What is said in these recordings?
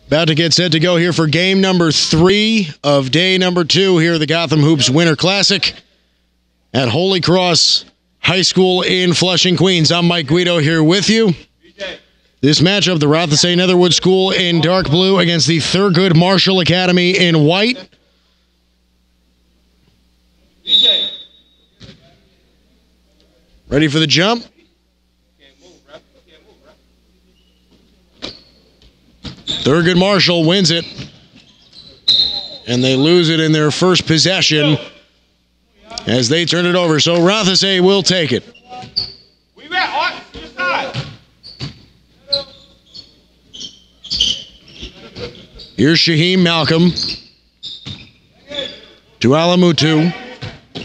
About to get set to go here for game number 3 of day number 2 here at the Gotham Hoops Winter Classic at Holy Cross High School in Flushing, Queens. I'm Mike Guido here with you. This matchup, the Rothesay Netherwood School in dark blue against the Thurgood Marshall Academy in white. Ready for the jump? Thurgood Marshall wins it, and they lose it in their first possession as they turn it over. So Rothesay will take it. Here's Shaheem Malcolm to Alamutu.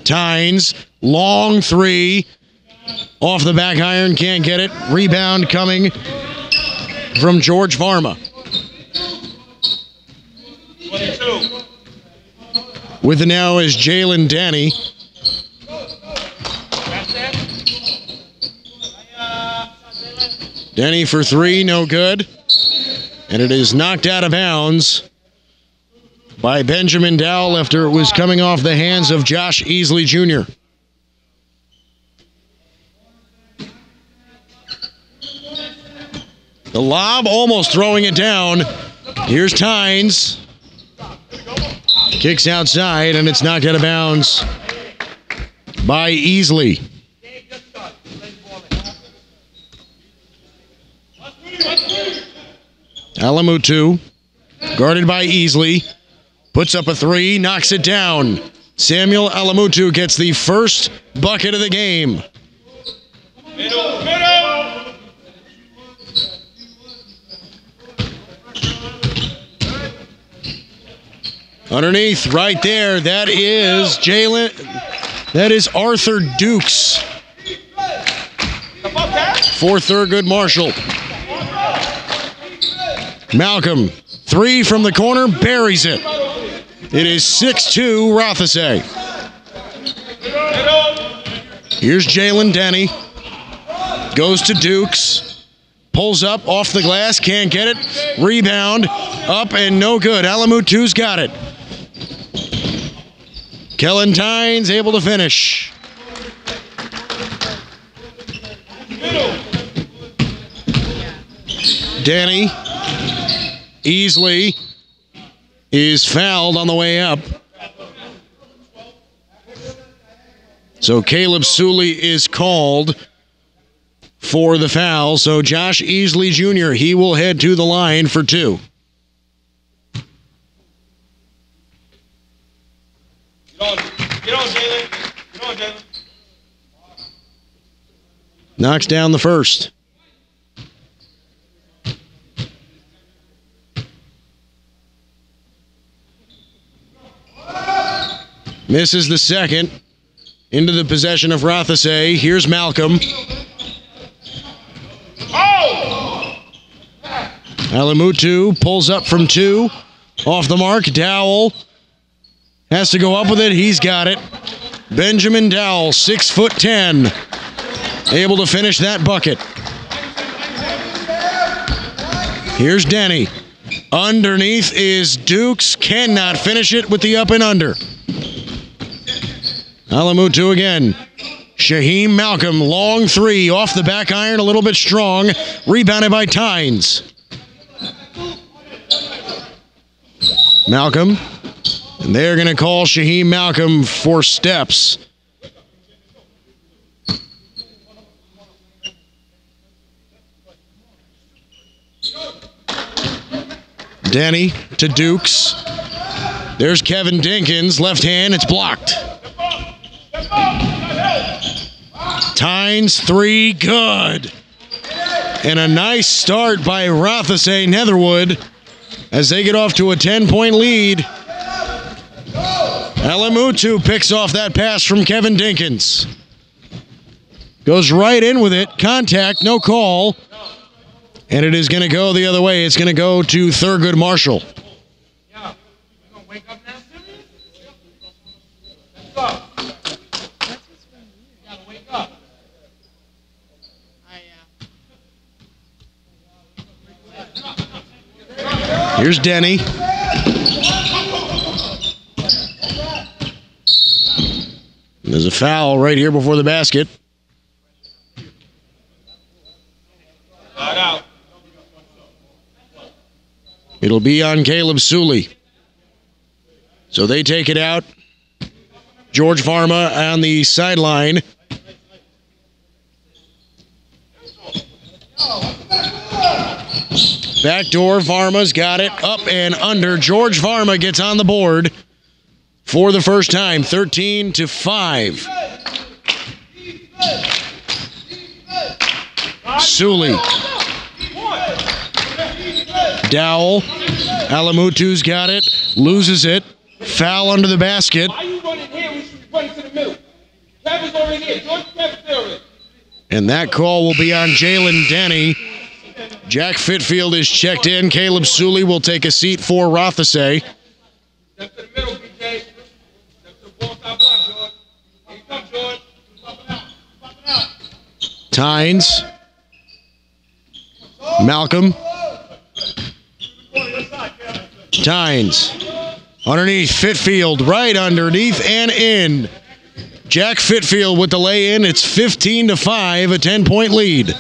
Tynes, long three, off the back iron, can't get it. Rebound coming from George Varma. 22. With it now is Jalen Danny. Danny for three, no good. And it is knocked out of bounds by Benjamin Dowell after it was coming off the hands of Josh Easley Jr. The lob, almost throwing it down. Here's Tynes. Kicks outside, and it's knocked out of bounds by Easley. Alamutu, guarded by Easley, puts up a three, knocks it down. Samuel Alamutu gets the first bucket of the game. Underneath, right there, that is Arthur Dukes for Thurgood Marshall. Malcolm, three from the corner, buries it. It is 6-2 Rothesay. Here's Jalen Denny. Goes to Dukes. Pulls up off the glass, can't get it. Rebound, up and no good. Alamutu's got it. Kellen Tynes able to finish. Danny Easley is fouled on the way up. So Caleb Suley is called for the foul. So Josh Easley Jr., he will head to the line for two. Get on, Jalen. Get on, Jalen. Knocks down the first. Misses the second. Into the possession of Rothesay. Here's Malcolm. Oh! Alamutu pulls up from two. Off the mark. Dowell has to go up with it. He's got it. Benjamin Dowell, 6'10", able to finish that bucket. Here's Denny. Underneath is Dukes. Cannot finish it with the up and under. Alamutu again. Shaheem Malcolm, long three, off the back iron, a little bit strong. Rebounded by Tynes. Malcolm. And they're going to call Shaheem Malcolm for steps. Danny to Dukes. There's Kevin Dinkins, left hand, it's blocked. Tynes, three, good. And a nice start by Rothesay Netherwood as they get off to a 10-point lead. Alamutu picks off that pass from Kevin Dinkins. Goes right in with it. Contact, no call. And it is going to go the other way. It's going to go to Thurgood Marshall. Here's Denny. There's a foul right here before the basket. Out. It'll be on Caleb Suley. So they take it out. George Varma on the sideline. Backdoor, Varma's got it up and under. George Varma gets on the board for the first time, 13-5. Suley. Dowell. Alamutu's got it. Loses it. Foul under the basket. Why you running here? We should be running to the middle. Kevin's already here. George Kevin's already. And that call will be on Jalen Denny. Jack Fitfield is checked in. Caleb Suley will take a seat for Rothesay. Step to the middle, BJ. Step to the ball top block, George. Here you come, George. Popping out. Tynes. Malcolm. Tynes. Underneath, Fitfield, right underneath and in. Jack Fitfield with the lay-in. It's 15-5, a 10-point lead.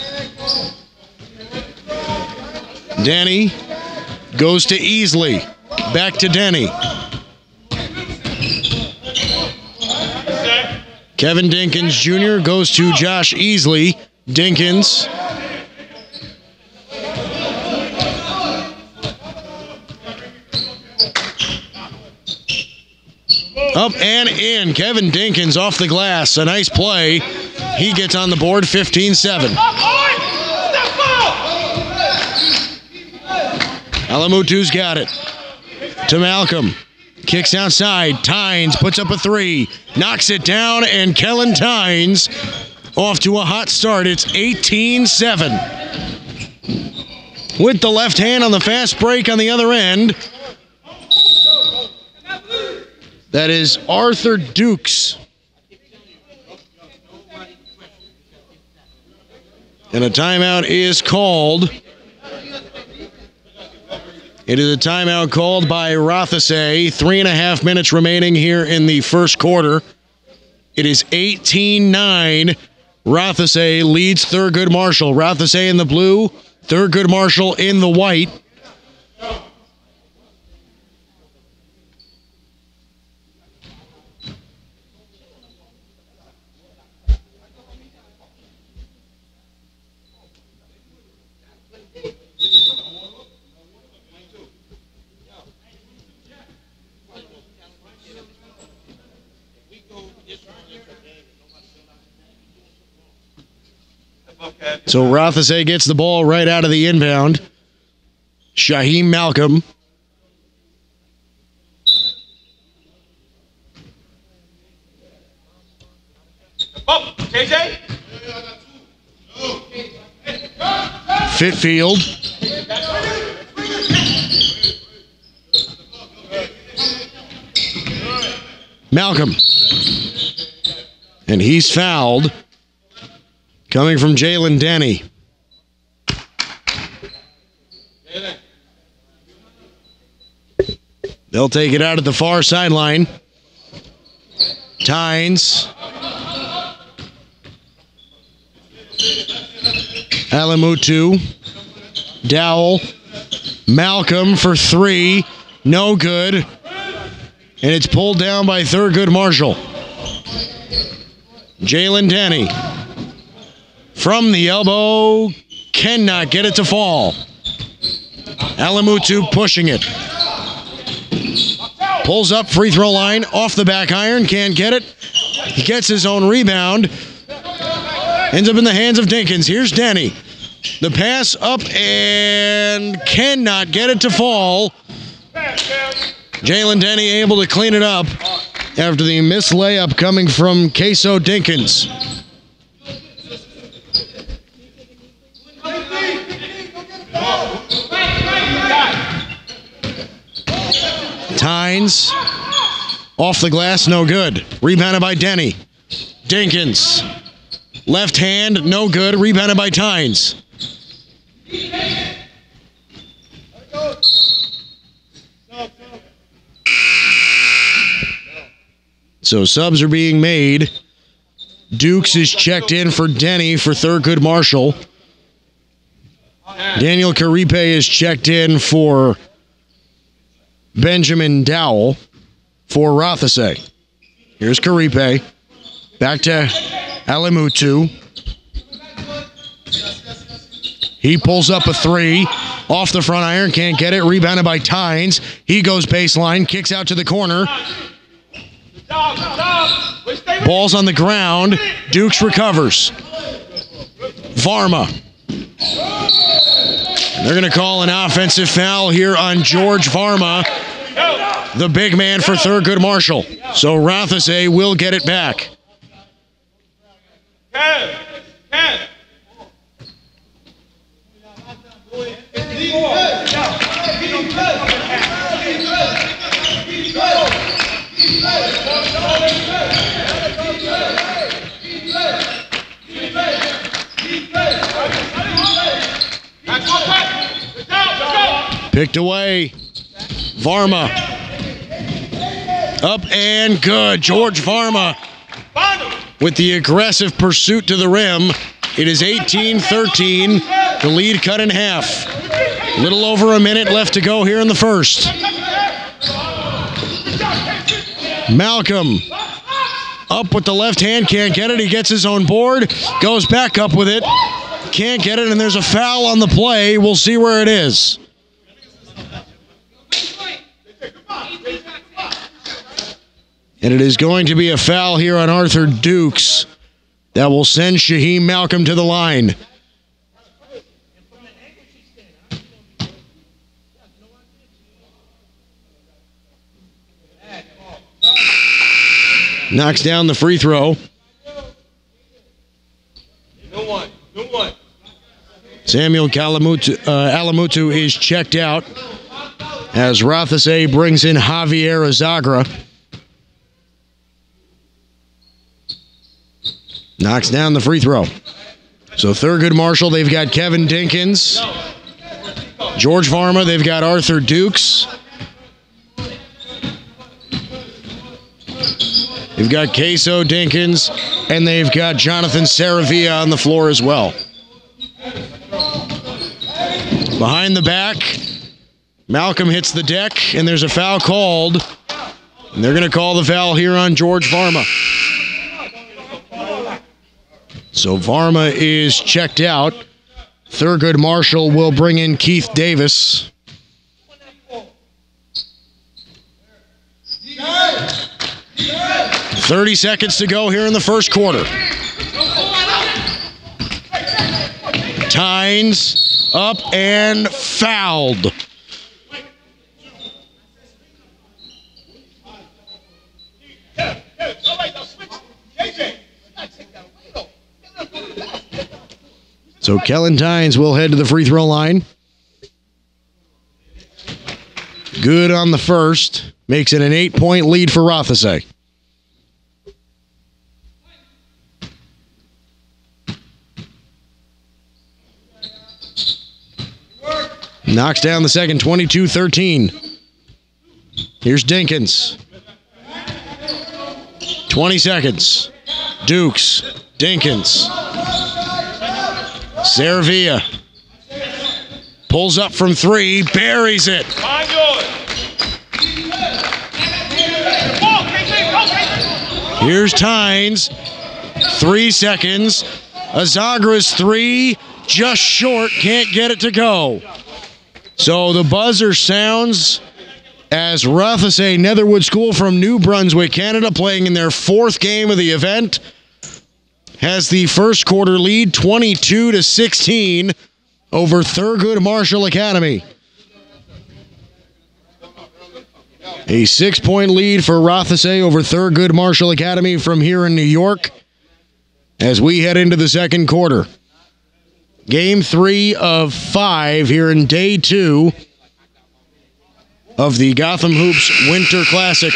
Denny goes to Easley. Back to Denny. Kevin Dinkins Jr. goes to Josh Easley. Dinkins. Up and in. Kevin Dinkins off the glass. A nice play. He gets on the board, 15-7. Alamutu's got it. To Malcolm. Kicks outside. Tynes puts up a three. Knocks it down, and Kellen Tynes off to a hot start. It's 18-7. With the left hand on the fast break on the other end. That is Arthur Dukes. And a timeout is called. It is a timeout called by Rothesay. 3.5 minutes remaining here in the first quarter. It is 18-9. Rothesay leads Thurgood Marshall. Rothesay in the blue, Thurgood Marshall in the white. So Rothesay gets the ball right out of the inbound. Shaheem Malcolm. Up, KJ. Fitfield. Malcolm. And he's fouled. Coming from Jalen Denny. They'll take it out at the far sideline. Tynes. Alamutu. Dowell. Malcolm for three. No good. And it's pulled down by Thurgood Marshall. Jalen Denny. From the elbow, cannot get it to fall. Alamutu pushing it. Pulls up, free throw line, off the back iron, can't get it. He gets his own rebound. Ends up in the hands of Dinkins. Here's Denny. The pass up and cannot get it to fall. Jalen Denny able to clean it up after the missed layup coming from Queso Dinkins. Tynes off the glass, no good. Rebounded by Denny. Dinkins. Left hand, no good. Rebounded by Tynes. So subs are being made. Dukes is checked in for Denny for Thurgood Marshall. Daniel Caripe is checked in for Benjamin Dowell for Rothesay. Here's Caripe. Back to Alamutu. He pulls up a three. Off the front iron. Can't get it. Rebounded by Tynes. He goes baseline. Kicks out to the corner. Ball's on the ground. Dukes recovers. Varma. They're going to call an offensive foul here on George Varma, the big man for Thurgood Marshall. So Rothesay will get it back. Picked away. Varma. Up and good. George Varma with the aggressive pursuit to the rim. It is 18-13. The lead cut in half. A little over a minute left to go here in the first. Malcolm up with the left hand. Can't get it. He gets his own board. Goes back up with it. Can't get it, and there's a foul on the play. We'll see where it is. And it is going to be a foul here on Arthur Dukes that will send Shaheem Malcolm to the line. Knocks down the free throw. Samuel Alamutu is checked out as Rothesay brings in Javier Azagra. Knocks down the free throw. So Thurgood Marshall, they've got Kevin Dinkins. George Varma, they've got Arthur Dukes. They've got Queso Dinkins, and they've got Jonathan Saravia on the floor as well. Behind the back, Malcolm hits the deck, and there's a foul called. And they're going to call the foul here on George Varma. So Varma is checked out. Thurgood Marshall will bring in Keith Davis. "30 seconds to go here in the first quarter. Tynes up and fouled. So Kellen Tynes will head to the free throw line. Good on the first. Makes it an 8-point lead for Rothesay. Knocks down the second, 22-13. Here's Dinkins. 20 seconds. Dukes. Dinkins. Saravia. Pulls up from three. Buries it. Here's Tynes. 3 seconds. Azagra's three. Just short. Can't get it to go. So the buzzer sounds as Rothesay Netherwood School from New Brunswick, Canada, playing in their fourth game of the event, has the first quarter lead 22-16 over Thurgood Marshall Academy. A 6-point lead for Rothesay over Thurgood Marshall Academy from here in New York as we head into the second quarter. Game 3 of 5 here in day 2 of the Gotham Hoops Winter Classic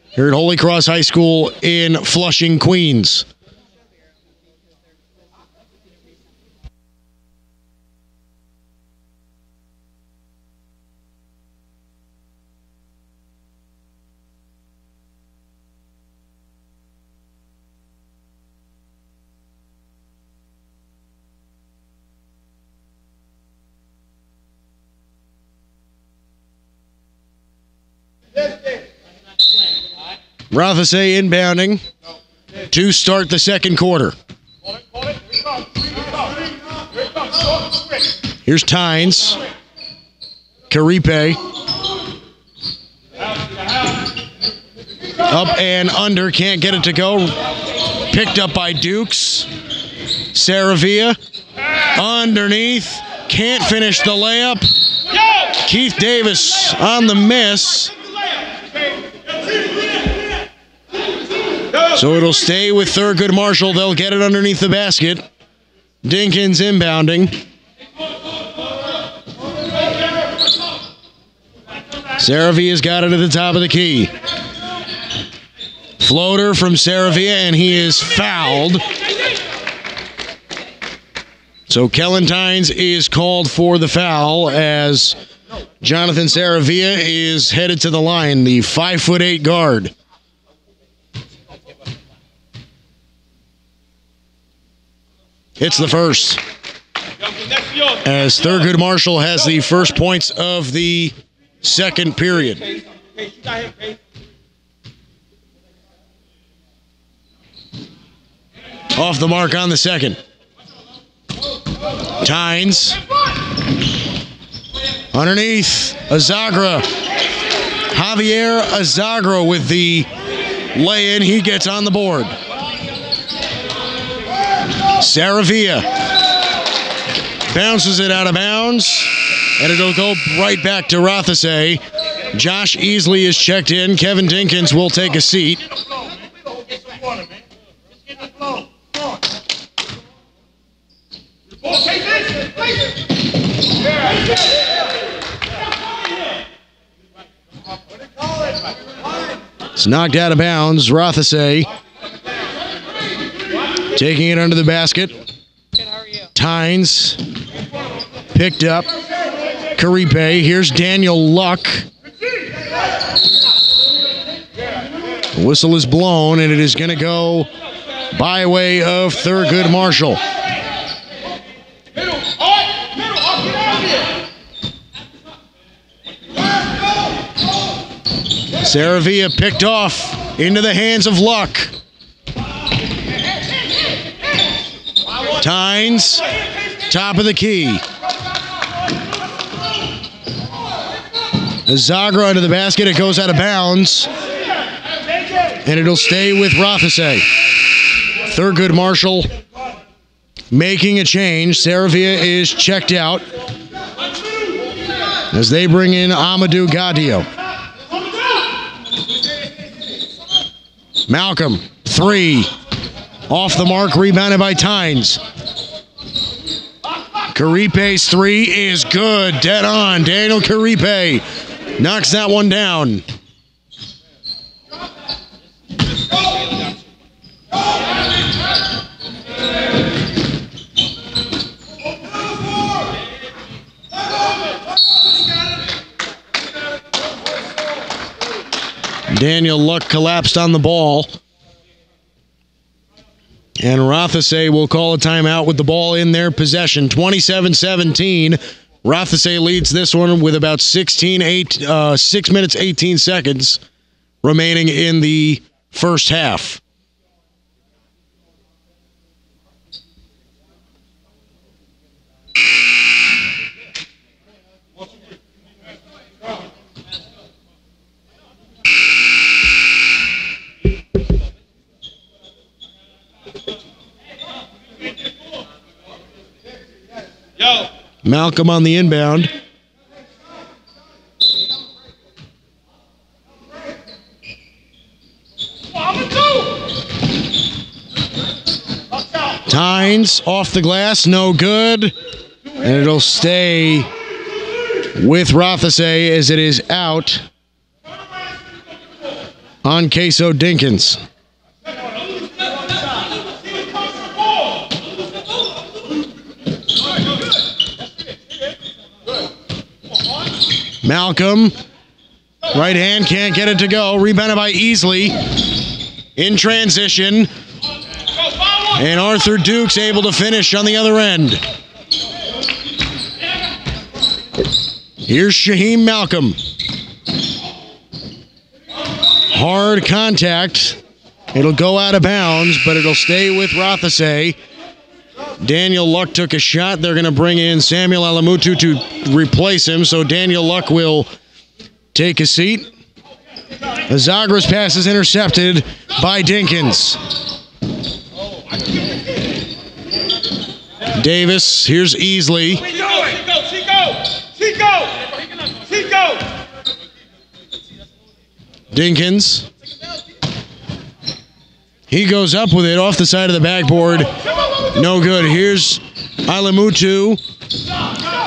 here at Holy Cross High School in Flushing, Queens. Rothesay inbounding to start the second quarter. Here's Tynes. Karipe. Up and under. Can't get it to go. Picked up by Dukes. Saravia. Underneath. Can't finish the layup. Keith Davis on the miss. So it'll stay with Thurgood Marshall. They'll get it underneath the basket. Dinkins inbounding. Saravia's got it at the top of the key. Floater from Saravia, and he is fouled. So Kellen Tynes is called for the foul as Jonathan Saravia is headed to the line, the 5'8" guard. Hits the first. As Thurgood Marshall has the first points of the second period. Off the mark on the second. Tynes. Underneath. Azagra. Javier Azagra with the lay-in. He gets on the board. Saravia bounces it out of bounds, and it'll go right back to Rothesay. Josh Easley is checked in. Kevin Dinkins will take a seat. It's knocked out of bounds. Rothesay taking it under the basket. Tynes picked up. Karipe. Here's Daniel Luck. Whistle is blown, and it is going to go by way of Thurgood Marshall. Saravia picked off into the hands of Luck. Tynes, top of the key. Azagra under the basket. It goes out of bounds. And it'll stay with Rothesay. Thurgood Marshall making a change. Saravia is checked out as they bring in Amadou Gadio. Malcolm, three. Off the mark, rebounded by Tynes. Karipe's three is good. Dead on. Daniel Karipe knocks that one down. Daniel Luck collapsed on the ball. And Rothesay will call a timeout with the ball in their possession. 27-17. Rothesay leads this one with about 6 minutes, 18 seconds remaining in the first half. Malcolm on the inbound. Tynes off the glass, no good. And it'll stay with Rothesay as it is out on Queso Dinkins. Malcolm, right hand, can't get it to go. Rebounded by Easley. In transition. And Arthur Dukes able to finish on the other end. Here's Shaheem Malcolm. Hard contact. It'll go out of bounds, but it'll stay with Rothesay. Daniel Luck took a shot. They're going to bring in Samuel Alamutu to replace him, so Daniel Luck will take a seat. Azagra's pass is intercepted by Dinkins. Davis, here's Easley. Dinkins. He goes up with it off the side of the backboard. No good. Here's Alamutu.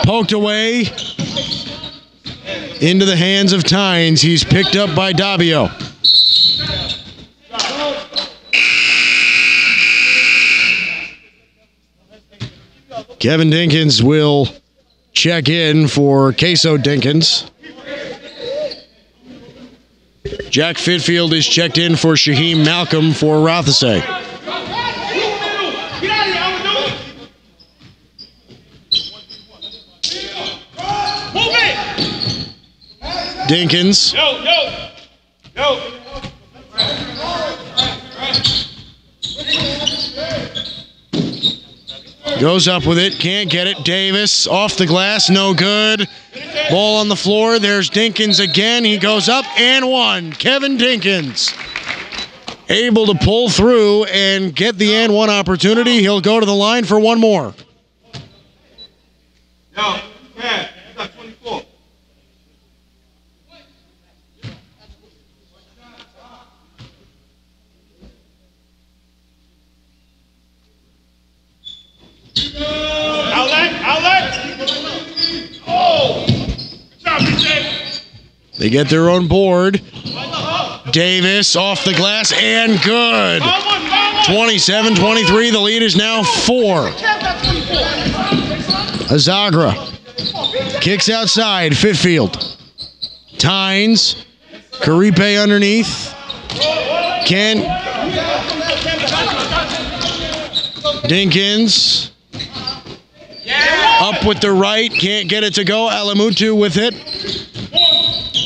Poked away into the hands of Tynes. He's picked up by Davio. Kevin Dinkins will check in for Queso Dinkins. Jack Fitfield is checked in for Shaheem Malcolm for Rothesay. Dinkins. Goes up with it, can't get it. Davis off the glass, no good. Ball on the floor, there's Dinkins again. He goes up and one. Kevin Dinkins able to pull through and get the and one opportunity. He'll go to the line for one more. Yo, yeah, you got 24. They get their own board. Davis off the glass and good. 27-23. The lead is now 4. Azagra kicks outside. Fitfield. Tynes. Karipe underneath. Dinkins. Up with the right. Can't get it to go. Alamutu with it.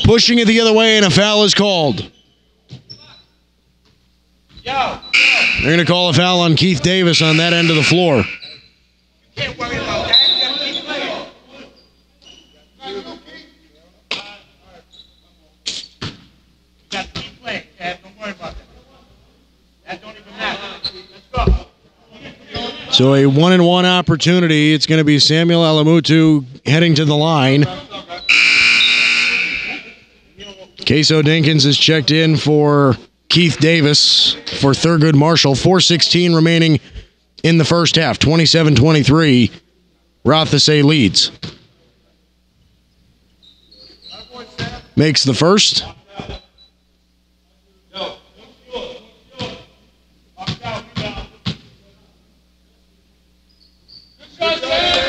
Pushing it the other way, and a foul is called. They're going to call a foul on Keith Davis on that end of the floor. Can't worry about that. Got to keep playing, Kev. Don't worry about that. That don't even matter. Let's go. So a 1-and-1 opportunity. It's going to be Samuel Alamutu heading to the line. Queso Dinkins is checked in for Keith Davis for Thurgood Marshall. 4:16 remaining in the first half. 27-23. Rothesay leads. Makes the first.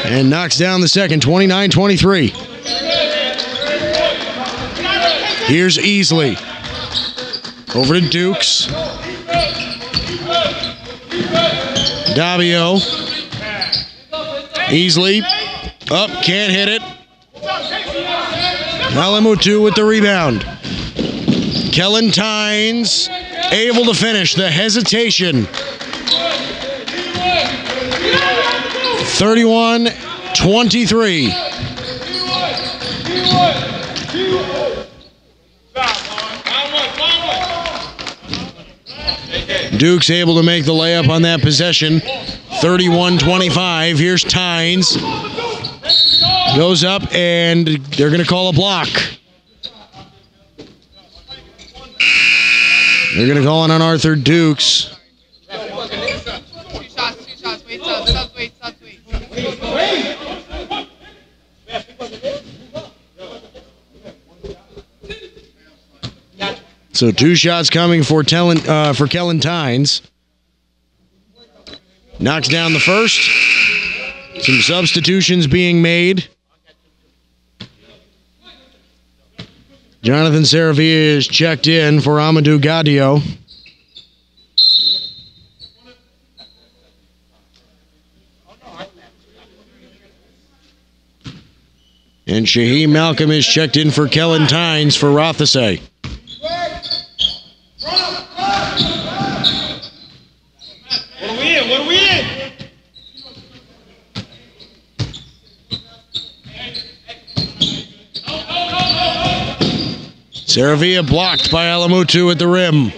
And knocks down the second. 29-23. Here's Easley. Over to Dukes. Davio. Easley. Up, can't hit it. Alamutu with the rebound. Kellen Tynes able to finish. The hesitation. 31-23. Duke's able to make the layup on that possession. 31-25. Here's Tynes. Goes up, and they're going to call a block. They're going to call it on Arthur Dukes. So 2 shots coming for Kellen Tynes. Knocks down the first. Some substitutions being made. Jonathan Saravia is checked in for Amadou Gadio. And Shaheem Malcolm is checked in for Kellen Tynes for Rothesay. Saravia blocked by Alamutu at the rim.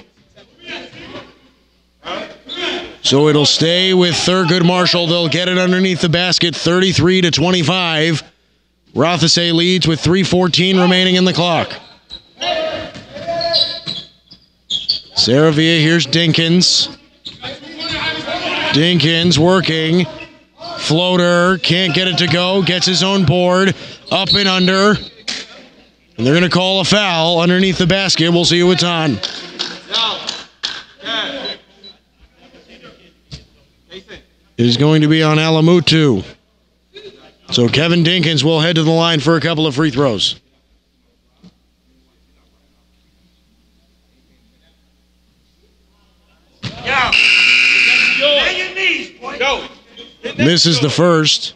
So it'll stay with Thurgood Marshall. They'll get it underneath the basket, 33-25. Rothesay leads with 3:14 remaining in the clock. Saravia, here's Dinkins. Dinkins working. Floater, can't get it to go. Gets his own board. Up and under. And they're going to call a foul underneath the basket. We'll see who it's on. It is going to be on Alamutu. So Kevin Dinkins will head to the line for a couple of free throws. Misses the first.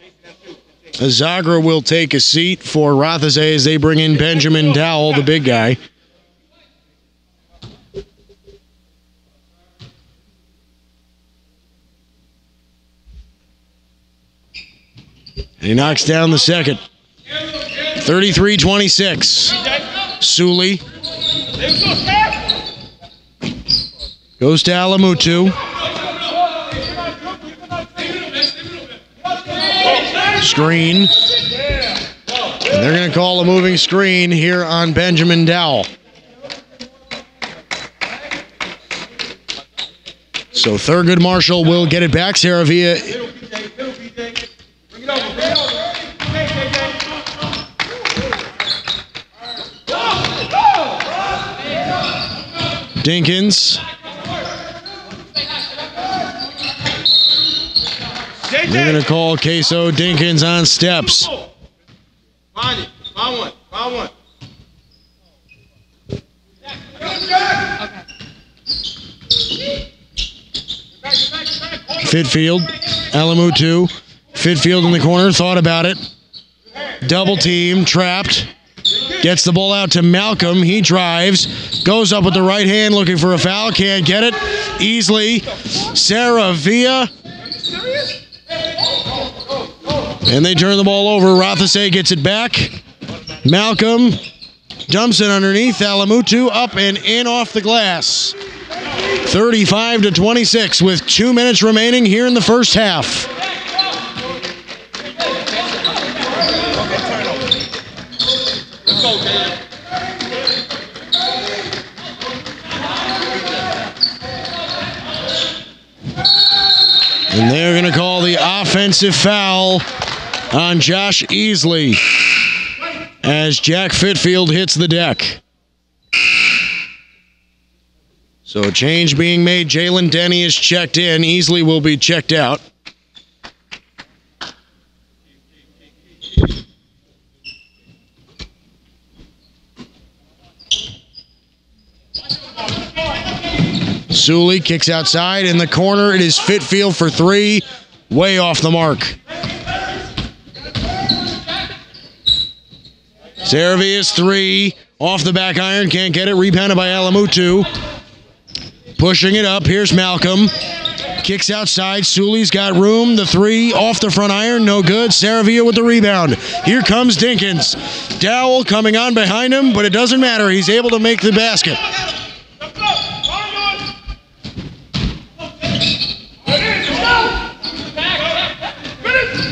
Azagra will take a seat for Rothesay as they bring in Benjamin Dowell, the big guy. He knocks down the second. 33-26. Sully goes to Alamutu. Screen. And they're going to call a moving screen here on Benjamin Dowell. So Thurgood Marshall will get it back. Saravia. Dinkins. They're going to call Queso Dinkins on steps. Find it. Find one. Find one. Fitfield. Alamutu. Fitfield in the corner. Thought about it. Double team. Trapped. Gets the ball out to Malcolm. He drives. Goes up with the right hand looking for a foul. Can't get it. Easily. Saravia. And they turn the ball over. Rothesay gets it back. Malcolm dumps it underneath. Alamutu up and in off the glass. 35-26 with 2 minutes remaining here in the first half. And they're going to call the offensive foul on Josh Easley as Jack Fitfield hits the deck. So a change being made. Jalen Denny is checked in. Easley will be checked out. Sully kicks outside in the corner. It is Fitfield for three. Way off the mark. Saravia's three. Off the back iron. Can't get it. Rebounded by Alamutu. Pushing it up. Here's Malcolm. Kicks outside. Sully's got room. The three off the front iron. No good. Saravia with the rebound. Here comes Dinkins. Dowell coming on behind him, but it doesn't matter. He's able to make the basket.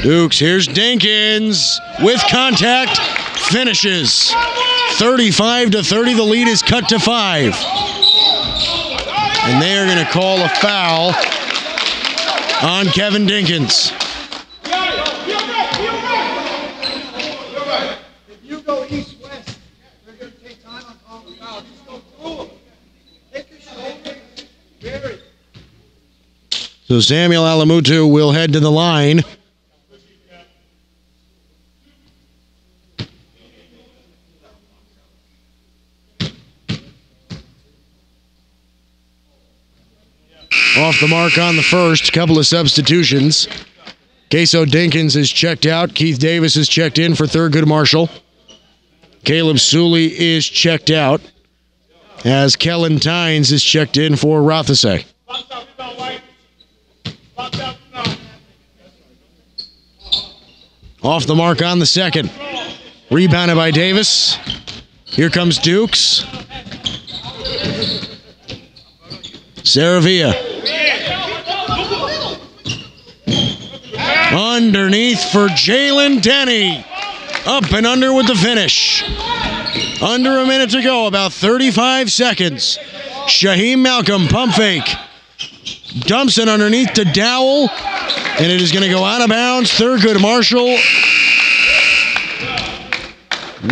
Dukes, here's Dinkins with contact, finishes. 35-30, the lead is cut to 5. And they are going to call a foul on Kevin Dinkins. If you go east-west, they're going to take time on calling the foul. Just go through them. Take your shoulder. Bury. So Samuel Alamutu will head to the line. Off the mark on the first, couple of substitutions. Queso Dinkins is checked out. Keith Davis is checked in for Thurgood Marshall. Caleb Sully is checked out, as Kellen Tynes is checked in for Rothesay. Off the mark on the second. Rebounded by Davis. Here comes Dukes. Saravia. Underneath for Jalen Denny. Up and under with the finish. Under a minute to go, about 35 seconds. Shaheem Malcolm, pump fake. Dumps it underneath to Dowell. And it is going to go out of bounds. Thurgood Marshall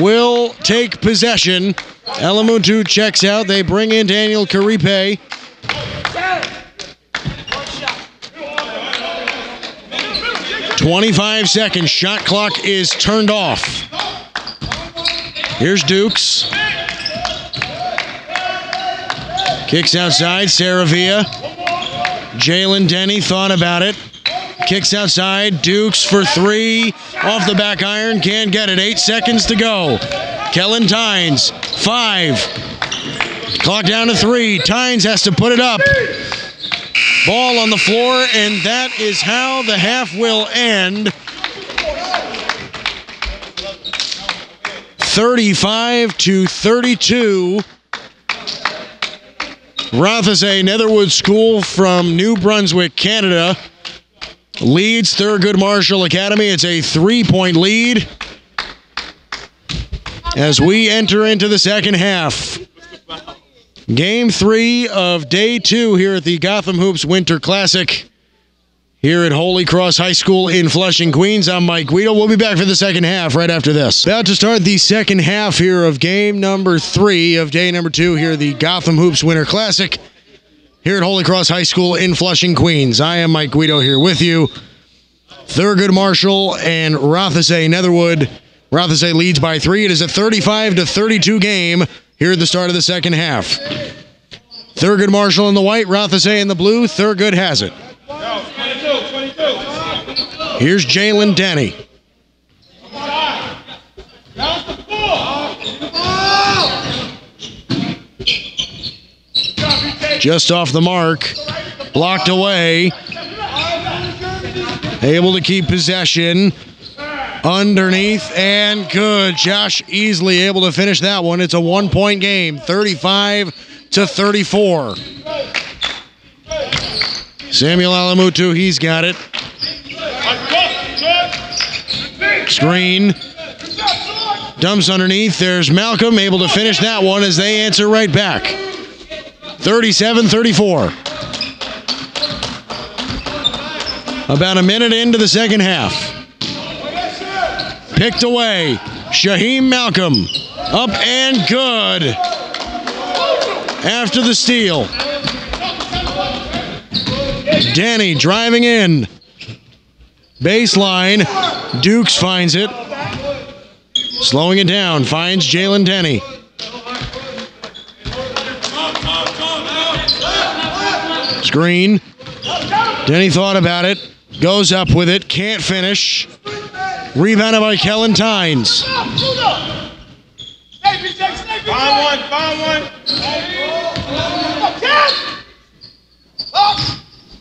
will take possession. Alamutu checks out. They bring in Daniel Karipe. "25 seconds. Shot clock is turned off. Here's Dukes. Kicks outside. Saravia. Jalen Denny thought about it. Kicks outside. Dukes for three. Off the back iron. Can't get it. 8 seconds to go. Kellen Tynes. 5. Clock down to 3. Tynes has to put it up. Ball on the floor, and that is how the half will end. 35-32. Rothesay Netherwood School from New Brunswick, Canada, leads Thurgood Marshall Academy. It's a 3-point lead as we enter into the second half. Game 3 of day 2 here at the Gotham Hoops Winter Classic here at Holy Cross High School in Flushing, Queens. I'm Mike Guido. We'll be back for the second half right after this. About to start the second half here of game number 3 of day number 2 here at the Gotham Hoops Winter Classic here at Holy Cross High School in Flushing, Queens. I am Mike Guido here with you. Thurgood Marshall and Rothesay Netherwood. Rothesay leads by 3. It is a 35-32 game here at the start of the second half. Thurgood Marshall in the white, Rothesay in the blue. Thurgood has it. Here's Jalen Denny. Just off the mark. Blocked away. Able to keep possession. Underneath and good. Josh Easley able to finish that one. It's a 1-point game, 35-34. Samuel Alamutu, he's got it. Screen. Dumps underneath. There's Malcolm able to finish that one as they answer right back. 37-34. About a minute into the second half. Picked away. Shaheem Malcolm. Up and good. After the steal. Denny driving in. Baseline. Dukes finds it. Slowing it down. Finds Jalen Denny. Screen. Denny thought about it. Goes up with it. Can't finish. Rebounded by Kellen Tynes. Find one.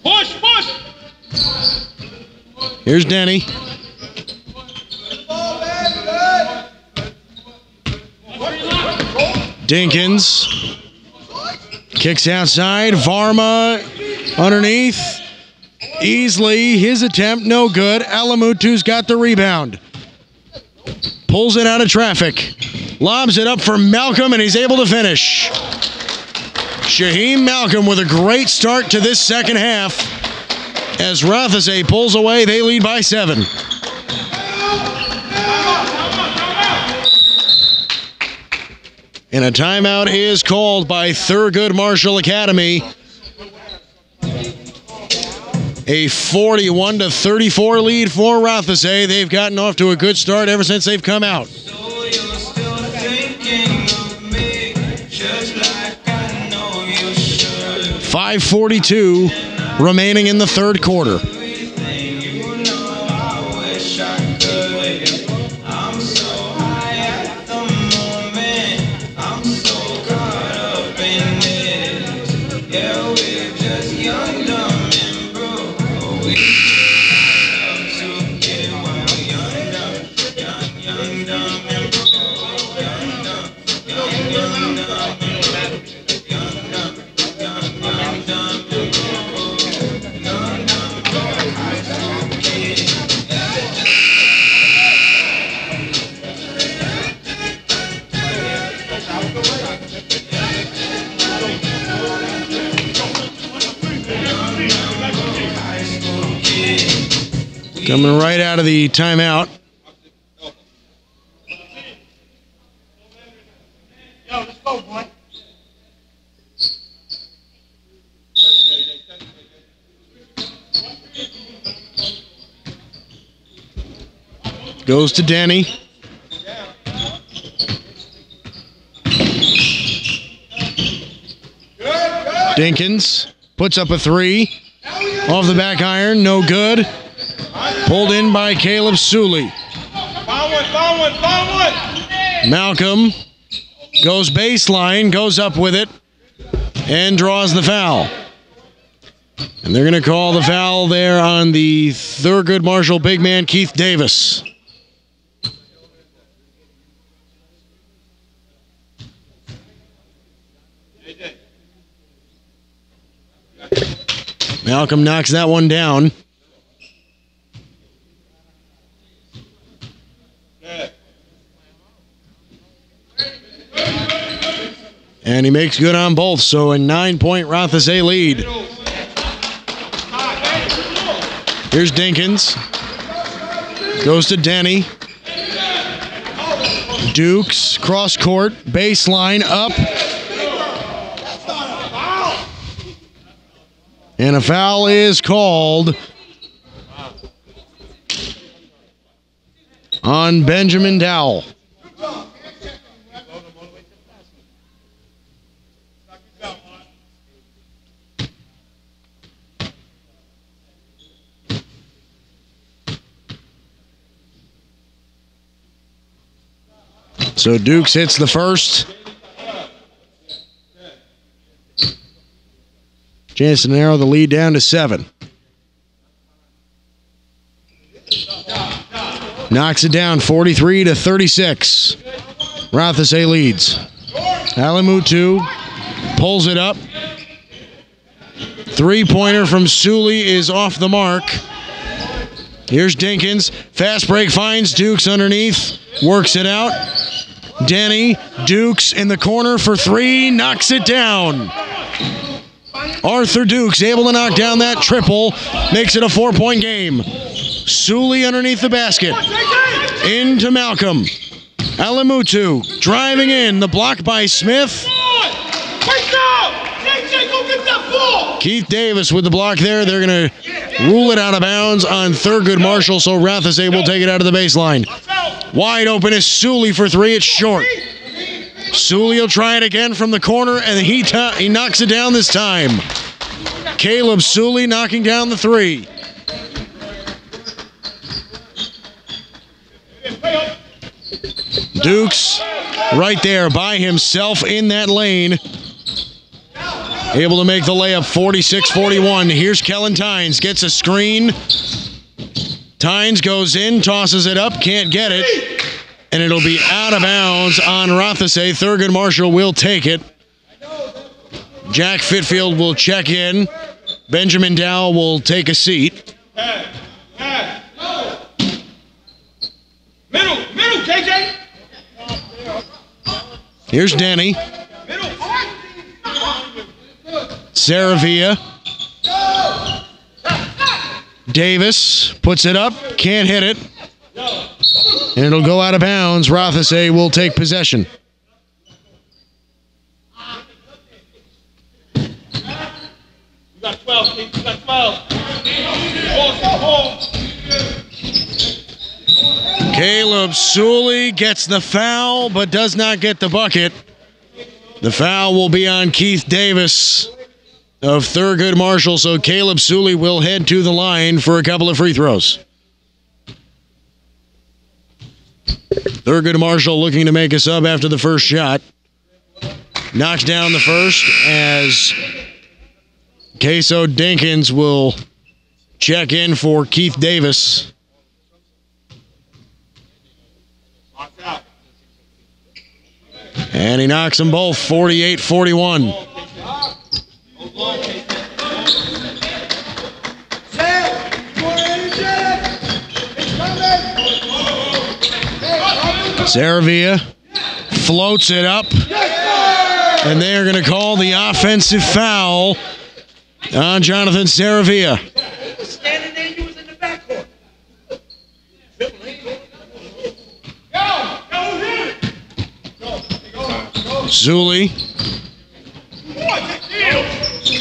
Push. Here's Denny. Dinkins. Kicks outside. Varma underneath. Easley, his attempt, no good. Alamutu's got the rebound. Pulls it out of traffic. Lobs it up for Malcolm, and he's able to finish. Shaheem Malcolm with a great start to this second half. As Rothesay pulls away, they lead by 7. And a timeout is called by Thurgood Marshall Academy. A 41-34 lead for Rothesay. They've gotten off to a good start ever since they've come out. 5:42 remaining in the third quarter. Coming right out of the timeout. Yo, let's go, boy. Goes to Denny. Dinkins puts up a three. Off the back iron, no good. Pulled in by Caleb Suley. Foul one. Malcolm goes baseline, goes up with it, and draws the foul. And they're going to call the foul there on the Thurgood Marshall big man, Keith Davis. Malcolm knocks that one down. And he makes good on both, so a 9-point Rothesay lead. Here's Dinkins. Goes to Denny. Dukes, cross court, baseline, up. And a foul is called on Benjamin Dowell. So Dukes hits the first. Chance to narrow the lead down to 7. Knocks it down 43-36. Rothesay leads. Alamutu pulls it up. Three-pointer from Suley is off the mark. Here's Dinkins. Fast break finds Dukes underneath. Works it out. Denny, Dukes in the corner for three. Knocks it down. Arthur Dukes able to knock down that triple. Makes it a 4-point game. Suley underneath the basket. Into Malcolm. Alamutu driving in. The block by Smith. Keith Davis with the block there. They're going to rule it out of bounds on Thurgood Marshall, so Rothesay will take it out of the baseline. Wide open is Suley for three. It's short. Suley will try it again from the corner, and he knocks it down this time. Caleb Suley knocking down the three. Dukes right there by himself in that lane. Able to make the layup 46-41. Here's Kellen Tynes. Gets a screen. Tynes goes in, tosses it up, can't get it. And it'll be out of bounds on Rothesay. Thurgood Marshall will take it. Jack Fitfield will check in. Benjamin Dowell will take a seat. Middle, KJ. Here's Denny. Saravia. Davis puts it up, can't hit it. And it'll go out of bounds. Rothesay will take possession. You got 12, Keith. You got 12. Caleb Suley gets the foul, but does not get the bucket. The foul will be on Keith Davis of Thurgood Marshall, so Caleb Suley will head to the line for a couple of free throws. Thurgood Marshall looking to make a sub after the first shot. Knocks down the first as Queso Dinkins will check in for Keith Davis. And he knocks them both 48-41. Saravia floats it up. And they're going to call the offensive foul on Jonathan Saravia. Standing there, you was in the backcourt. Zuli.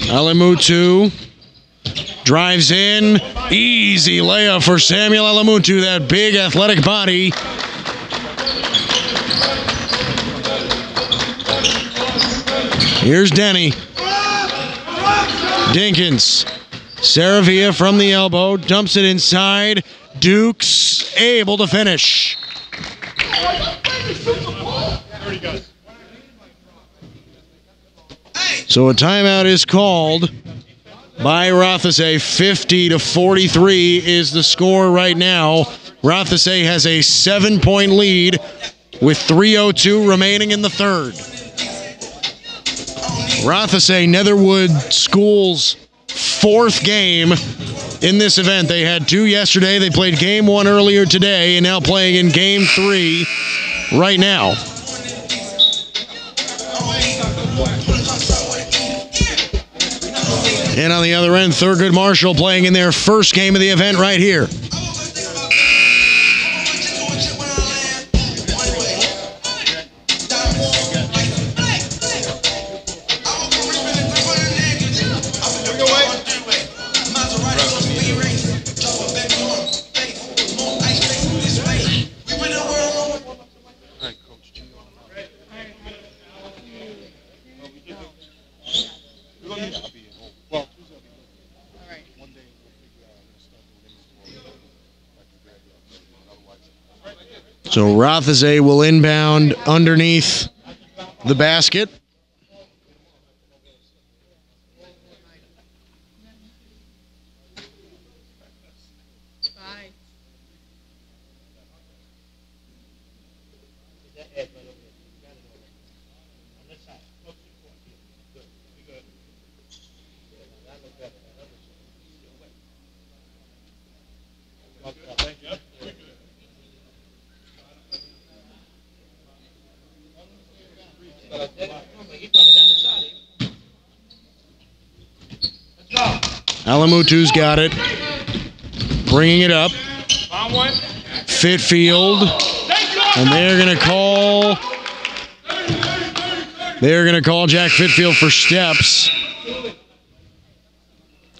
Alamutu drives in. Easy layup for Samuel Alamutu, that big athletic body. Here's Denny. Dinkins. Saravia from the elbow, dumps it inside. Dukes able to finish. So a timeout is called by Rothesay. 50-43 is the score right now. Rothesay has a 7-point lead with 3:02 remaining in the third. Rothesay Netherwood School's fourth game in this event. They had 2 yesterday. They played game 1 earlier today and now playing in game 3 right now. And on the other end, Thurgood Marshall playing in their first game of the event right here. So Rothesay will inbound underneath the basket. Alamutu's got it. Bringing it up. Fitfield. And they're going to call Jack Fitfield for steps.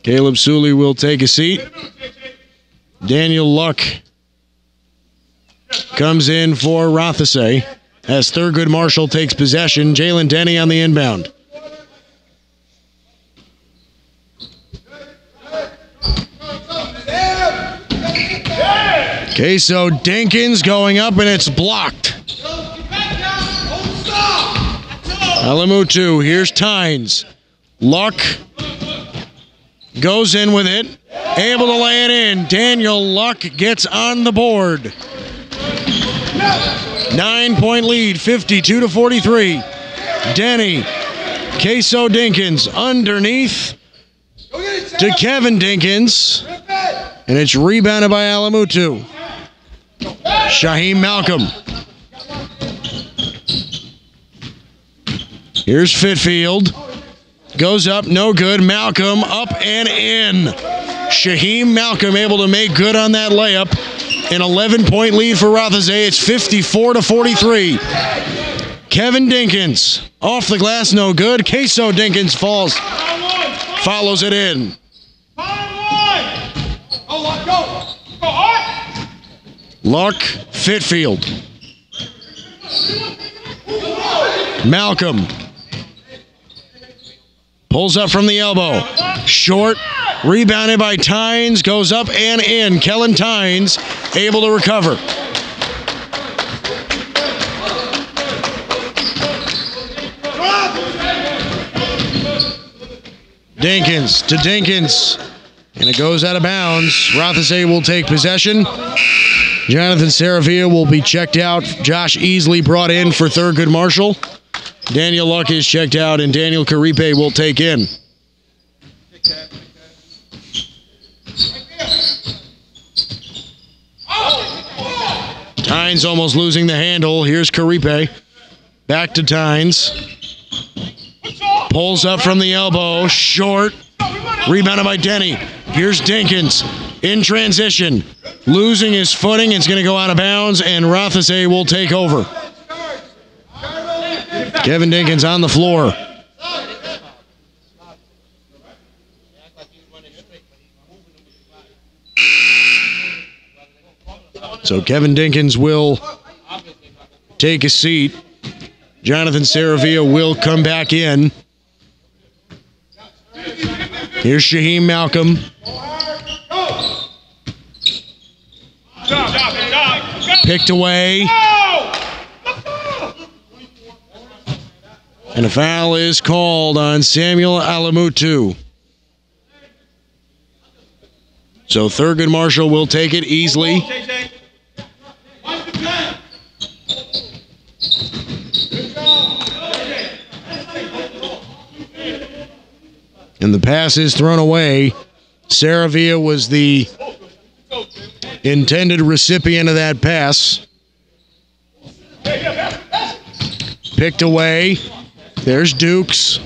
Caleb Suley will take a seat. Daniel Luck comes in for Rothesay as Thurgood Marshall takes possession. Jalen Denny on the inbound. Okay, so Dinkins going up and it's blocked. Alamutu, here's Tynes. Luck goes in with it. Able to lay it in. Daniel Luck gets on the board. 9-point lead, 52-43. Denny, Queso Dinkins underneath to Kevin Dinkins. And it's rebounded by Alamutu. Shaheem Malcolm. Here's Fitfield. Goes up, no good. Malcolm up and in. Shaheem Malcolm able to make good on that layup. An 11-point lead for Rothesay. It's 54-43. Kevin Dinkins off the glass, no good. Queso Dinkins follows it in. Luck, Fitfield. Malcolm pulls up from the elbow. Short, rebounded by Tynes, goes up and in. Kellen Tynes able to recover. Dinkins to Dinkins. And it goes out of bounds. Rothesay will take possession. Jonathan Saravia will be checked out. Josh Easley brought in for Thurgood Marshall. Daniel Luck is checked out, and Daniel Caripe will take in. Tynes almost losing the handle. Here's Caripe. Back to Tynes. Pulls up from the elbow. Short. Rebounded by Denny. Here's Dinkins in transition. Losing his footing. It's going to go out of bounds, and Rothesay will take over. Kevin Dinkins on the floor. So Kevin Dinkins will take a seat. Jonathan Saravia will come back in. Here's Shaheem Malcolm. Picked away. And a foul is called on Samuel Alamutu. So Thurgood Marshall will take it easily. And the pass is thrown away. Saravia was the intended recipient of that pass. Picked away. There's Dukes.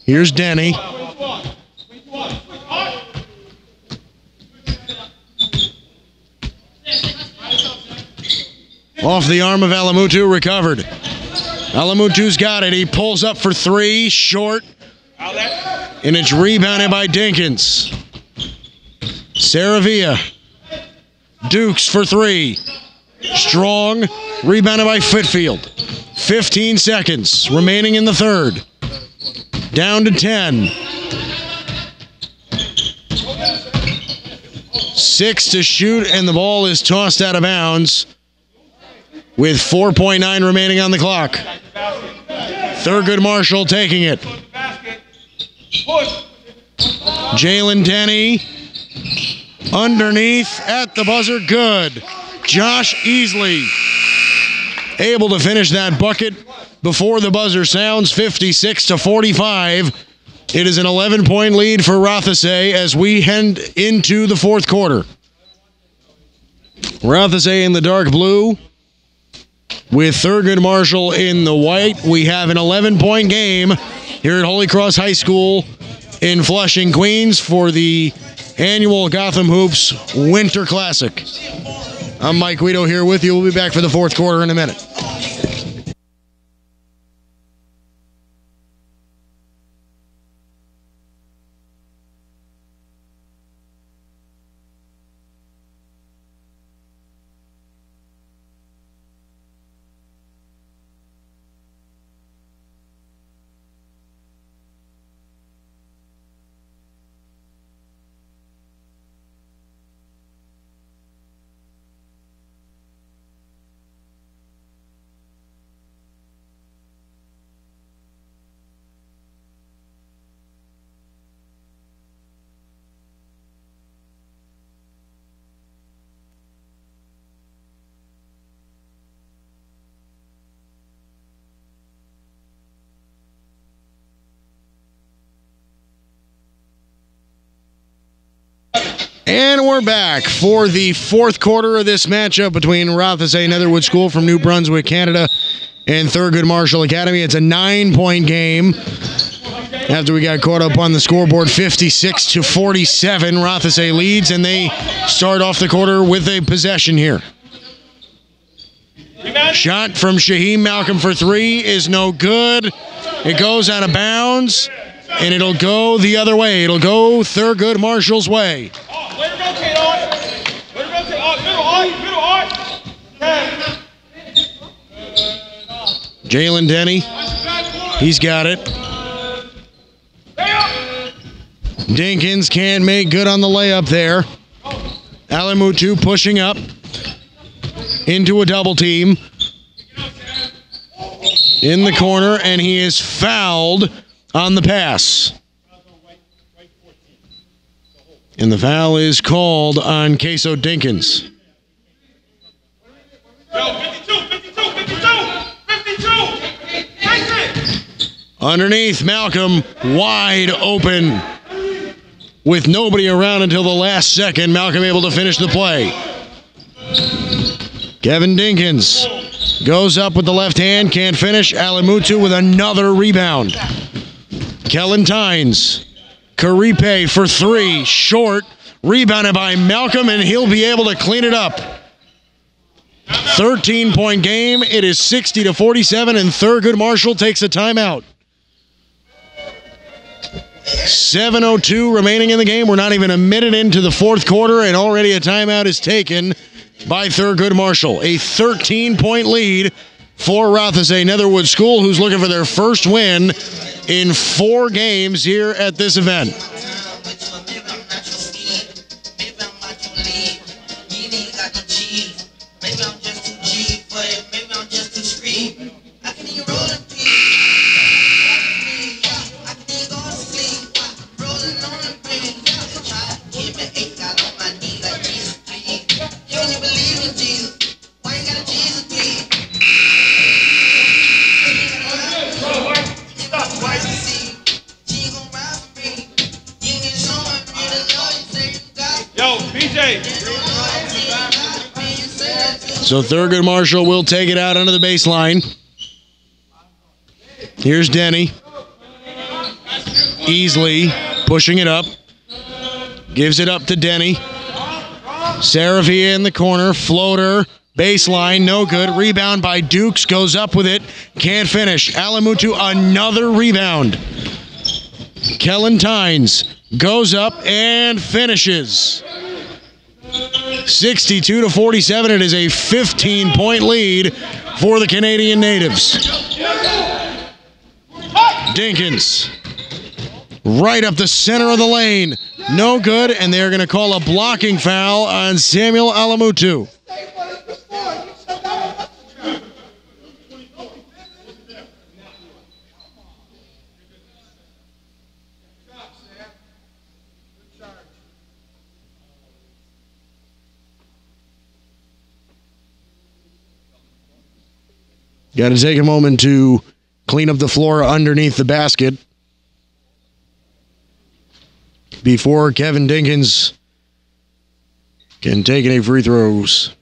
Here's Denny. Off the arm of Alamutu, recovered. Alamutu's got it. He pulls up for three, short. And it's rebounded by Dinkins. Saravia. Dukes for three. Strong. Rebounded by Fitfield. 15 seconds remaining in the third. Down to 10. 6 to shoot, and the ball is tossed out of bounds with 4.9 remaining on the clock. Thurgood Marshall taking it. Jalen Denny underneath at the buzzer. Good. Josh Easley able to finish that bucket before the buzzer sounds. 56 to 45. It is an 11-point lead for Rothesay as we head into the fourth quarter. Rothesay in the dark blue with Thurgood Marshall in the white. We have an 11-point game here at Holy Cross High School in Flushing, Queens for the annual Gotham Hoops Winter Classic. I'm Mike Guido here with you. We'll be back for the fourth quarter in a minute. And we're back for the fourth quarter of this matchup between Rothesay Netherwood School from New Brunswick, Canada, and Thurgood Marshall Academy. It's a 9-point game. After we got caught up on the scoreboard, 56 to 47, Rothesay leads, and they start off the quarter with a possession here. Shot from Shaheem Malcolm for three is no good. It goes out of bounds, and it'll go the other way. It'll go Thurgood Marshall's way. Way to rotate, Art. Way to rotate, Art. Middle, Art. Jalen Denny. He's got it. Dinkins can't make good on the layup there. Alamutu pushing up into a double team in the corner, and he is fouled on the pass. And the foul is called on Queso Dinkins. 52. Underneath, Malcolm wide open with nobody around until the last second. Malcolm able to finish the play. Kevin Dinkins goes up with the left hand, can't finish. Alamutu with another rebound. Kellen Tynes. Karipe for three, short, rebounded by Malcolm, and he'll be able to clean it up. 13-point game. It is 60-47, and Thurgood Marshall takes a timeout. 7:02 remaining in the game. We're not even a minute into the fourth quarter, and already a timeout is taken by Thurgood Marshall. A 13-point lead for Rothesay Netherwood School, who's looking for their first win in 4 games here at this event. So Thurgood Marshall will take it out under the baseline. Here's Denny. Easley pushing it up. Gives it up to Denny. Saravia in the corner. Floater. Baseline. No good. Rebound by Dukes. Goes up with it. Can't finish. Alamutu another rebound. Kellen Tynes goes up and finishes. 62-47. It is a 15-point lead for the Canadian natives. Dinkins right up the center of the lane. No good, and they're going to call a blocking foul on Samuel Alamutu. Got to take a moment to clean up the floor underneath the basket before Kevin Dinkins can take any free throws.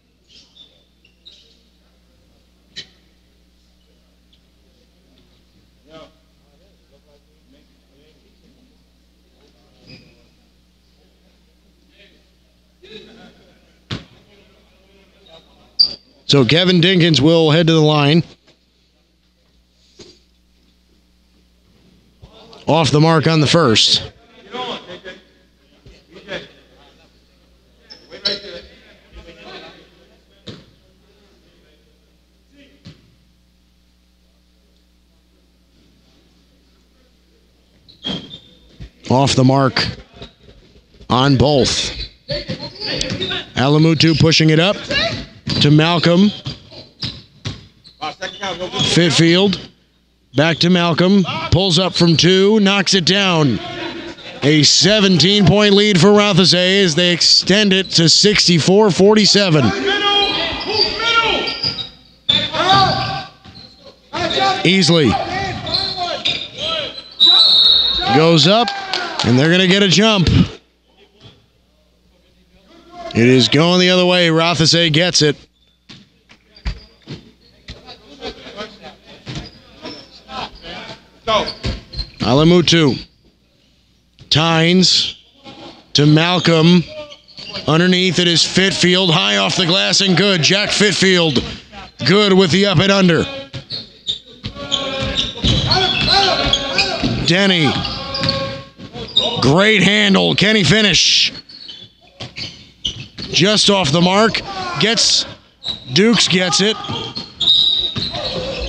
So Kevin Dinkins will head to the line. Off the mark on the first. Off the mark on both. Alamutu pushing it up to Malcolm. Fitfield. Back to Malcolm. Pulls up from 2. Knocks it down. A 17-point lead for Rothesay as they extend it to 64-47. Easley goes up, and they're going to get a jump. It is going the other way. Rothesay gets it. Alamutu. Tynes to Malcolm. Underneath it is Fitfield. High off the glass and good. Jack Fitfield. Good with the up and under. Denny. Great handle. Can he finish? Just off the mark. Dukes gets it.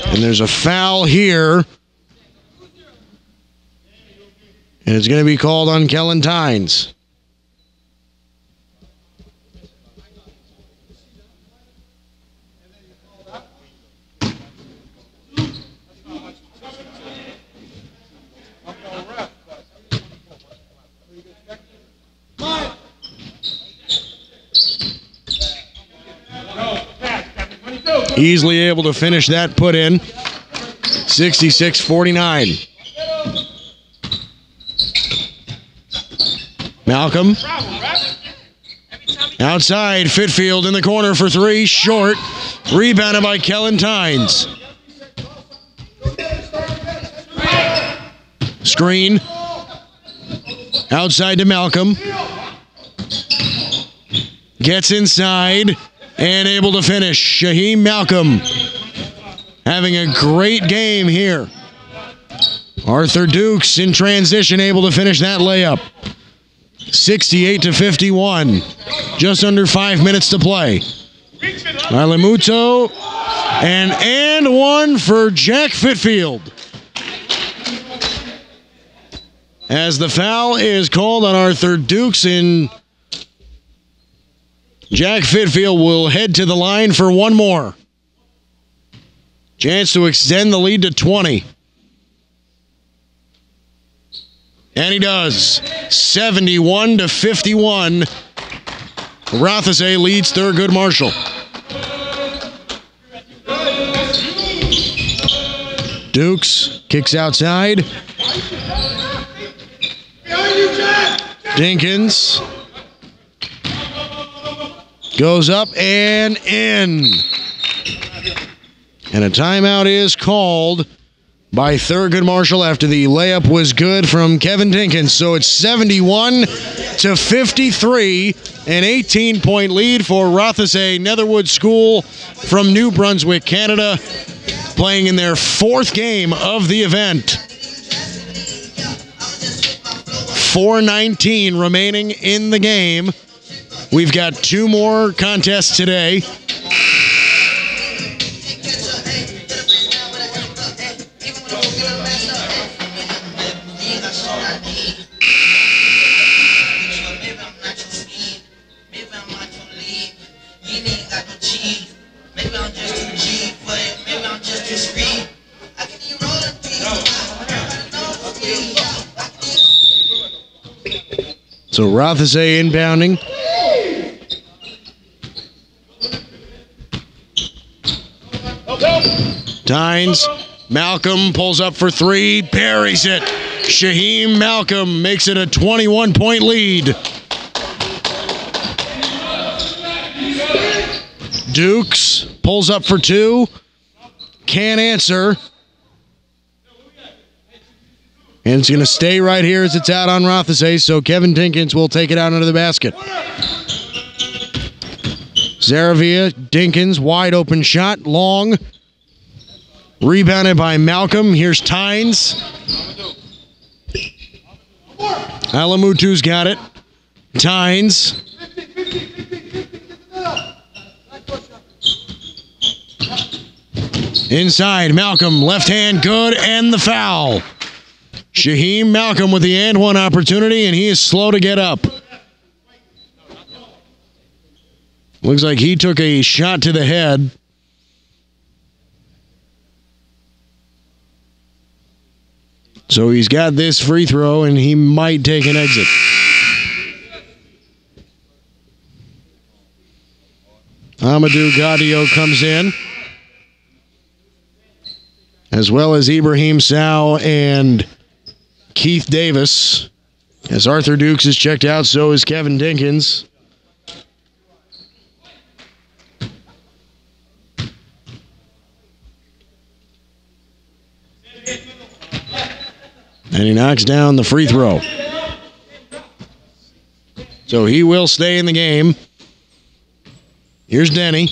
And there's a foul here. And it's going to be called on Kellen Tynes. Easily able to finish that put in. 66-49. Malcolm. Outside, Fitfield in the corner for 3. Short. Rebounded by Kellen Tynes. Screen. Outside to Malcolm. Gets inside. and able to finish. Shaheem Malcolm having a great game here. Arthur Dukes in transition able to finish that layup. 68-51. Just under 5 minutes to play. Alamuto and one for Jack Fitfield. As the foul is called on Arthur Dukes, and Jack Fitfield will head to the line for one more. Chance to extend the lead to 20. And he does. 71-51. Rothesay leads Thurgood Marshall. Dukes kicks outside. Dinkins goes up and in. And a timeout is called by Thurgood Marshall after the layup was good from Kevin Dinkins. So it's 71-53, an 18-point lead for Rothesay Netherwood School from New Brunswick, Canada, playing in their fourth game of the event. 4:19 remaining in the game. We've got two more contests today. So Rothesay inbounding. Tynes. Malcolm pulls up for three, buries it. Shaheem Malcolm makes it a 21-point lead. Dukes pulls up for two, can't answer. And it's going to stay right here as it's out on Rothesay, so Kevin Dinkins will take it out under the basket. Zaravia, Dinkins, wide open shot, long. Rebounded by Malcolm. Here's Tynes. Alamutu's got it. Tynes. Inside, Malcolm, left hand good, and the foul. Shaheem Malcolm with the and one opportunity, and he is slow to get up. Looks like he took a shot to the head. So he's got this free throw, and he might take an exit. Amadou Gaudio comes in, as well as Ibrahim Sow and Keith Davis. As Arthur Dukes is checked out, so is Kevin Dinkins. And he knocks down the free throw. So he will stay in the game. Here's Denny.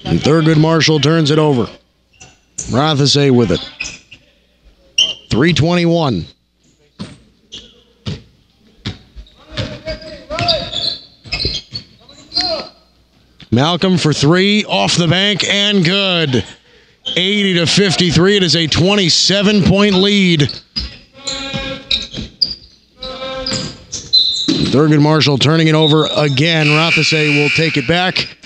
And Thurgood Marshall turns it over. Rothesay with it. 3:21. Malcolm for three, off the bank, and good. 80-53. It is a 27-point lead. Thurgood Marshall turning it over again. Rothesay will take it back.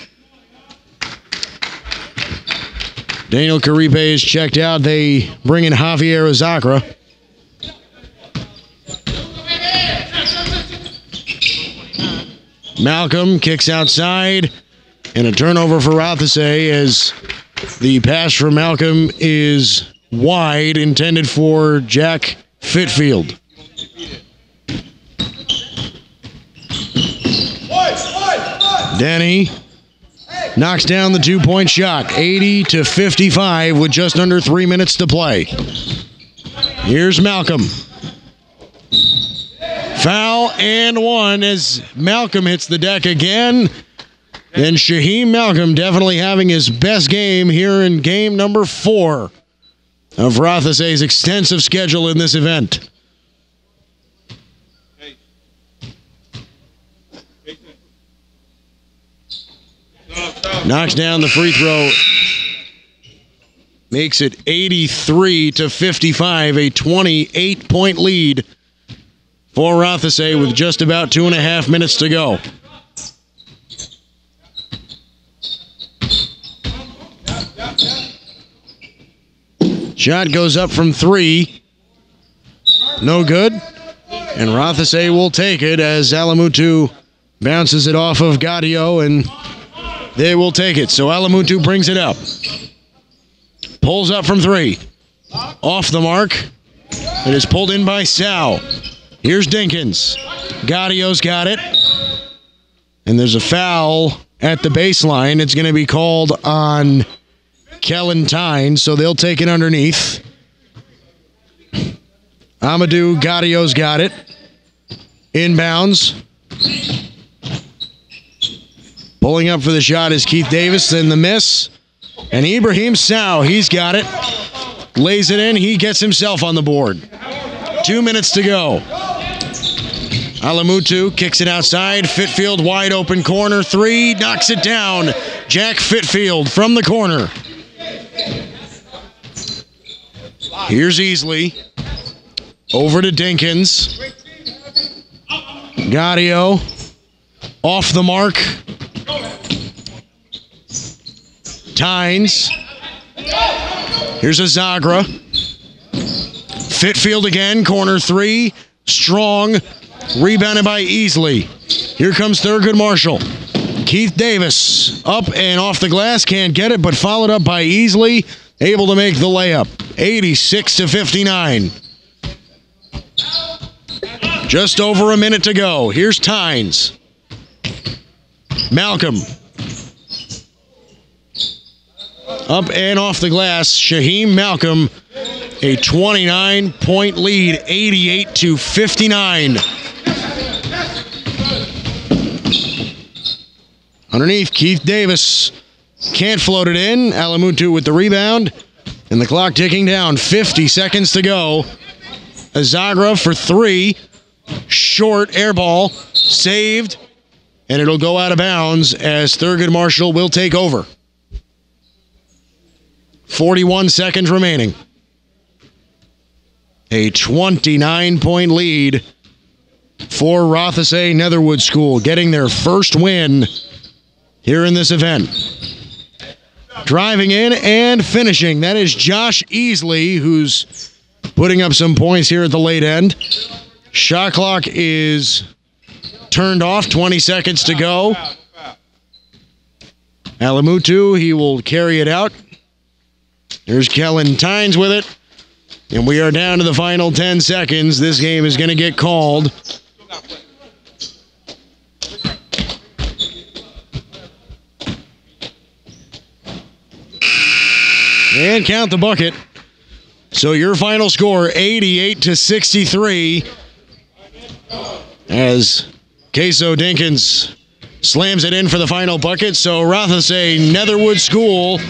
Daniel Caripe is checked out. They bring in Javier Azakra. Malcolm kicks outside. And a turnover for Rothesay as the pass from Malcolm is wide, intended for Jack Fitfield. Denny knocks down the 2-point shot. 80-55 with just under 3 minutes to play. Here's Malcolm. Foul and one as Malcolm hits the deck again. And Shaheem Malcolm definitely having his best game here in game number 4 of Rothesay's extensive schedule in this event. Knocks down the free throw. Makes it 83-55, a 28-point lead for Rothesay with just about 2.5 minutes to go. Shot goes up from 3. No good. And Rothesay will take it as Alamutu bounces it off of Gaudio, and they will take it. So Alamutu brings it up. Pulls up from 3. Off the mark. It is pulled in by Sal. Here's Dinkins. Gaudio's got it. And there's a foul at the baseline. It's going to be called on Kellen Tynes, so they'll take it underneath. Amadou Gaudio's got it. Inbounds. Pulling up for the shot is Keith Davis, then the miss. And Ibrahim Sow, he's got it. Lays it in, he gets himself on the board. 2 minutes to go. Alamutu kicks it outside. Fitfield wide open corner 3, knocks it down. Jack Fitfield from the corner. Here's Easley. Over to Dinkins. Gaudio. Off the mark. Tynes. Here's a Zagra. Fitfield again. Corner 3. Strong. Rebounded by Easley. Here comes Thurgood Marshall. Keith Davis up and off the glass. Can't get it, but followed up by Easley. Able to make the layup. 86-59. Just over a minute to go. Here's Tynes. Malcolm. Up and off the glass. Shaheem Malcolm. A 29-point lead. 88-59. Underneath, Keith Davis can't float it in. Alamutu with the rebound. And the clock ticking down. 50 seconds to go. Azagra for 3. Short air ball. Saved. And it'll go out of bounds as Thurgood Marshall will take over. 41 seconds remaining. A 29-point lead for Rothesay Netherwood School, getting their first win here in this event. Driving in and finishing, that is Josh Easley, who's putting up some points here at the late end. Shot clock is turned off, 20 seconds to go. Alamutu, he will carry it out. There's Kellen Tynes with it. And we are down to the final 10 seconds. This game is going to get called. And count the bucket. So your final score, 88-63. As Queso Dinkins slams it in for the final bucket. So Rothesay Netherwood School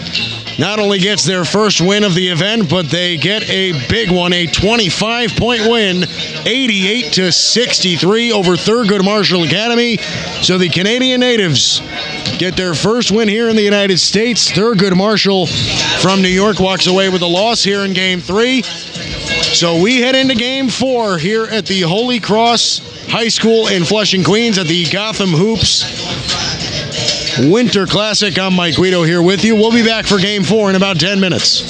not only gets their first win of the event, but they get a big one, a 25-point win, 88-63 over Thurgood Marshall Academy. So the Canadian natives get their first win here in the United States. Thurgood Marshall from New York walks away with a loss here in Game 3. So we head into Game 4 here at the Holy Cross High School in Flushing, Queens at the Gotham Hoops Winter Classic. I'm Mike Guido here with you. We'll be back for Game 4 in about 10 minutes.